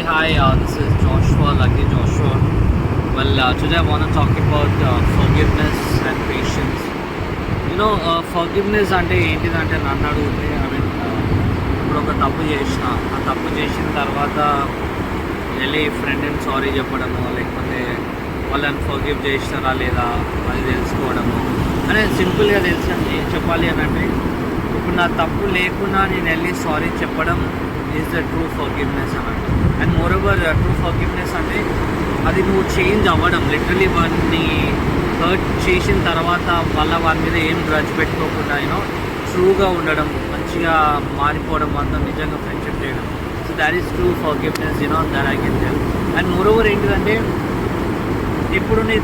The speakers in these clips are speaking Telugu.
Hi, this is Joshua, Lucky Joshua. Today I want to talk about forgiveness and patience. Forgiveness అంటే ఏంటిదంటే నన్ను అడిగితే ఇప్పుడు ఒక తప్పు చేసిన ఆ తప్పు చేసిన తర్వాత వెళ్ళి ఫ్రెండ్ని సారీ చెప్పడము, లేకపోతే వాళ్ళని ఫర్గివ్ చేసినారా లేదా అది తెలుసుకోవడము అనేది సింపుల్గా తెలుసండి. చెప్పాలి అని అంటే ఇప్పుడు నా తప్పు లేకుండా నేను వెళ్ళి సారీ చెప్పడం ఈజ్ ద ట్రూ ఫర్గివ్నెస్ అన్నట్టు. And more over true forgiveness అంటే అది నువ్వు చేంజ్ అవ్వడం, లిటరలీ వాడిని హర్ట్ చేసిన తర్వాత మళ్ళీ వారి మీద ఏం గ్రడ్జ్ పెట్టుకోకుండా ట్రూగా ఉండడం, మంచిగా మారిపోవడం, అంతా నిజంగా ఫ్రెండ్షిప్ చేయడం. So that is true forgiveness that I can tell. And more over ఏంటిదంటే ఇప్పుడు నీ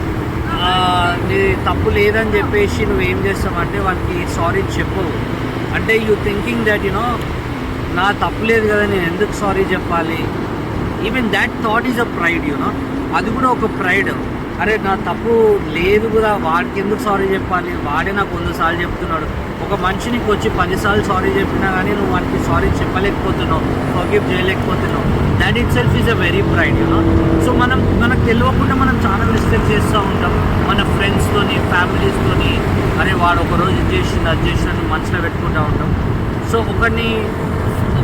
తప్పు లేదని చెప్పేసి నువ్వేం చేస్తావంటే వానికి సారీ చెప్పవు. అంటే యూ థింకింగ్ దట్ నా తప్పు లేదు కదా నేను ఎందుకు సారీ చెప్పాలి. Even that thought is a pride. అది కూడా ఒక ప్రైడ్. అరే నా తప్పు లేదు కదా, వాడికి ఎందుకు సారీ చెప్పాలి, వాడే నాకు 100 సార్లు చెప్తున్నాడు. ఒక మనిషి నీకు వచ్చి 10 సార్లు సారీ చెప్పినా కానీ నువ్వు వానికి సారీ చెప్పలేకపోతున్నావు, ఫర్గివ్ చేయలేకపోతున్నావు. That itself is a very pride. So మనకు తెలియకుండా మనం చాలా మిస్టేక్ చేస్తూ ఉంటాం మన ఫ్రెండ్స్తోని, ఫ్యామిలీస్తోని. అరే వాడు ఒకరోజు ఇది చేసింది అది చేసినట్టు మనసులో పెట్టుకుంటూ ఉంటాం. సో ఒకరిని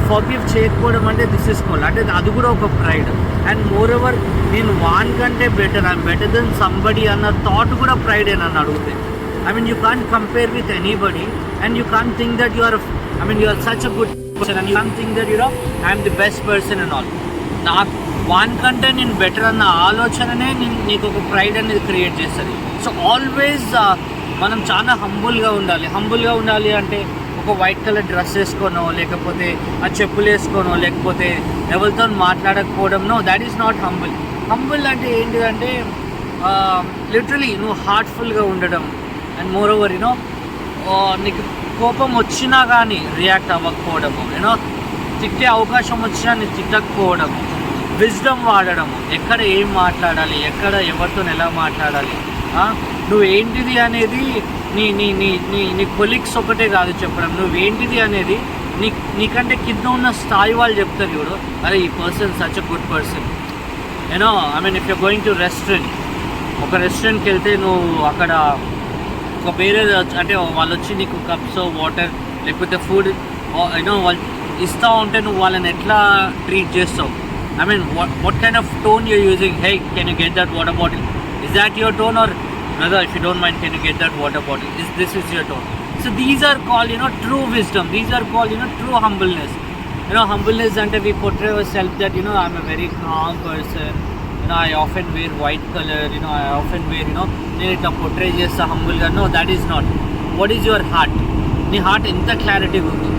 ఫర్గివ్ చేయకపోవడం అంటే దిస్ ఇస్ కాల్డ్, అంటే అది కూడా ఒక ప్రైడ్. అండ్ మోర్ ఓవర్ నేను వాన్ కంటే better, I'm better than somebody అన్న థాట్ కూడా ప్రైడే నన్ను అడిగితే. You can't compare with anybody and you can't think that you are such a good person and you can't think that I'm the best person and all. నాకు వాన్ కంటే నేను బెటర్ అన్న ఆలోచననే నీకు ఒక ప్రైడ్ అనేది క్రియేట్ చేస్తుంది. సో ఆల్వేస్ మనం చాలా హంబుల్గా ఉండాలి అంటే ఒక వైట్ కలర్ డ్రెస్ వేసుకోనో, లేకపోతే ఆ చెప్పులు వేసుకోనో, లేకపోతే ఎవరితో మాట్లాడకపోవడంనో, that is not humble. Humble అంటే ఏంటిదంటే లిటరలీ నువ్వు హార్ట్ఫుల్గా ఉండడం. అండ్ మోర్ ఓవర్ నీకు కోపం వచ్చినా కానీ రియాక్ట్ అవ్వకపోవడము, తిట్టే అవకాశం వచ్చినా నీకు తిట్టకపోవడము, విజ్డమ్ వాడడము, ఎక్కడ ఏం మాట్లాడాలి, ఎక్కడ ఎవరితో ఎలా మాట్లాడాలి, నువ్వేంటిది అనేది నీ నీ నీ నీ నీ కొలీగ్స్ ఒకటే కాదు చెప్పడం, నువ్వేంటిది అనేది నీకంటే కింద ఉన్న స్థాయి వాళ్ళు చెప్తారు చూడు, అరే ఈ person such a good person. If you going to restaurant, ఒక రెస్టారెంట్కి వెళ్తే నువ్వు అక్కడ ఒక వేరే అంటే వాళ్ళు వచ్చి నీకు కప్స్ వాటర్ లేకపోతే ఫుడ్ వాళ్ళు ఇస్తూ ఉంటే నువ్వు వాళ్ళని ఎట్లా ట్రీట్ చేస్తావు. what kind of tone you're using? Hey, can you get that water bottle? Is that your tone? Or brother, if you don't mind, can you get that water bottle? This is your tone. So these are called true wisdom. These are called true humbleness. Humbleness ante we portray ourselves that I'm a very calm person. I often wear white color. I often wear నేను ఇట్లా portray చేస్తా humble గా. No, that is not. What is your heart? నీ హార్ట్ ఎంత క్లారిటీగా ఉంది,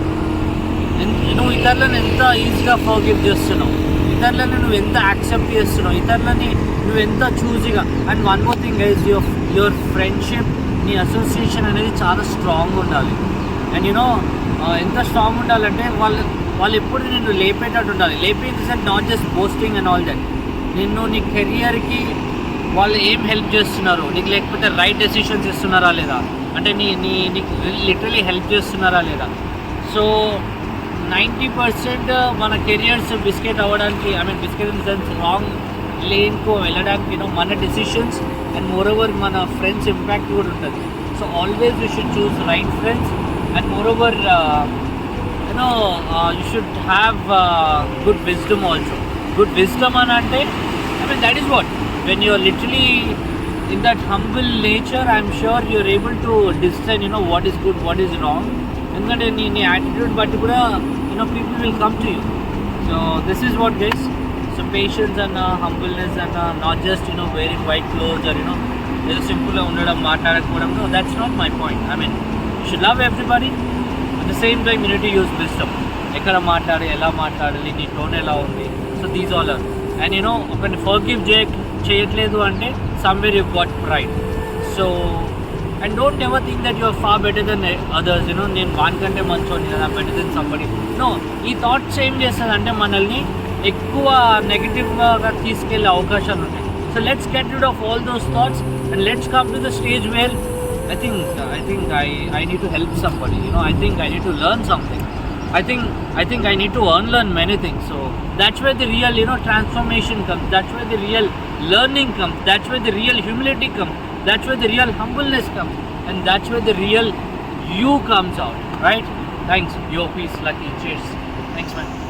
నువ్వు ఇతరులను ఎంత ఈజీగా ఫర్గివ్ చేస్తున్నావు, ఇతరులను నువ్వు ఎంత యాక్సెప్ట్ చేస్తున్నావు, ఇతరులని నువ్వు ఎంత చూజీగా. And one more thing is your friendship, నీ అసోసియేషన్ అనేది చాలా స్ట్రాంగ్ ఉండాలి. అండ్ ఎంత స్ట్రాంగ్ ఉండాలంటే వాళ్ళు ఎప్పుడు నిన్ను లేపేటట్టు ఉండాలి. లేపేది sir not just posting and all that. నిన్ను నీ కెరియర్కి వాళ్ళు ఏం హెల్ప్ చేస్తున్నారు, నీకు లేకపోతే రైట్ డెసిషన్స్ ఇస్తున్నారా లేదా, అంటే నీకు లిటరలీ హెల్ప్ చేస్తున్నారా లేదా. సో 90% మన కెరియర్స్ బిస్కెట్ అవ్వడానికి, biscuit in the sense wrong లేన్కు వెళ్ళడానికి మన డెసిషన్స్ అండ్ మోర్ ఓవర్ మన ఫ్రెండ్స్ ఇంపాక్ట్ కూడా ఉంటుంది. So always you should choose right friends. And moreover you should have good wisdom also. Good wisdom అని అంటే that is what, when you are literally in that humble nature, I'm sure you're able to discern what is good, what is wrong. ఎందుకంటే నీ యాటిట్యూడ్ బట్టి కూడా people will come to you. So this is what guys. So patience and humbleness and not just wearing white clothes or ఏదో సింపుల్గా ఉండడం, మాట్లాడకపోవడం. No, that's not my point. You should love everybody. At the same time you need to use wisdom. ఎక్కడ మాట్లాడాలి, ఎలా మాట్లాడాలి, నీ టోన్ ఎలా ఉంది. So these all are. And ఒకరిని ఫర్గివ్ చేయట్లేదు అంటే somewhere you got pride. So and don't ever think that you are far better than others. నేను వానికంటే మంచోని కదా, బెటర్ దెన్ సంబడి. నో, ఈ థాట్స్ ఏం చేస్తుంది అంటే మనల్ని ఎక్కువ నెగిటివ్గా తీసుకెళ్ళే అవకాశాలు ఉంటాయి. So let's get rid of all those thoughts and let's come to the stage where I think I need to help somebody. I think I need to learn something. I think I need to unlearn many things. So that's where the real, transformation comes. That's where the real learning comes. That's where the real humility comes. That's where the real humbleness comes, and that's where the real you comes out. Right? Thanks. Yo, peace, lucky. Cheers. Thanks, man.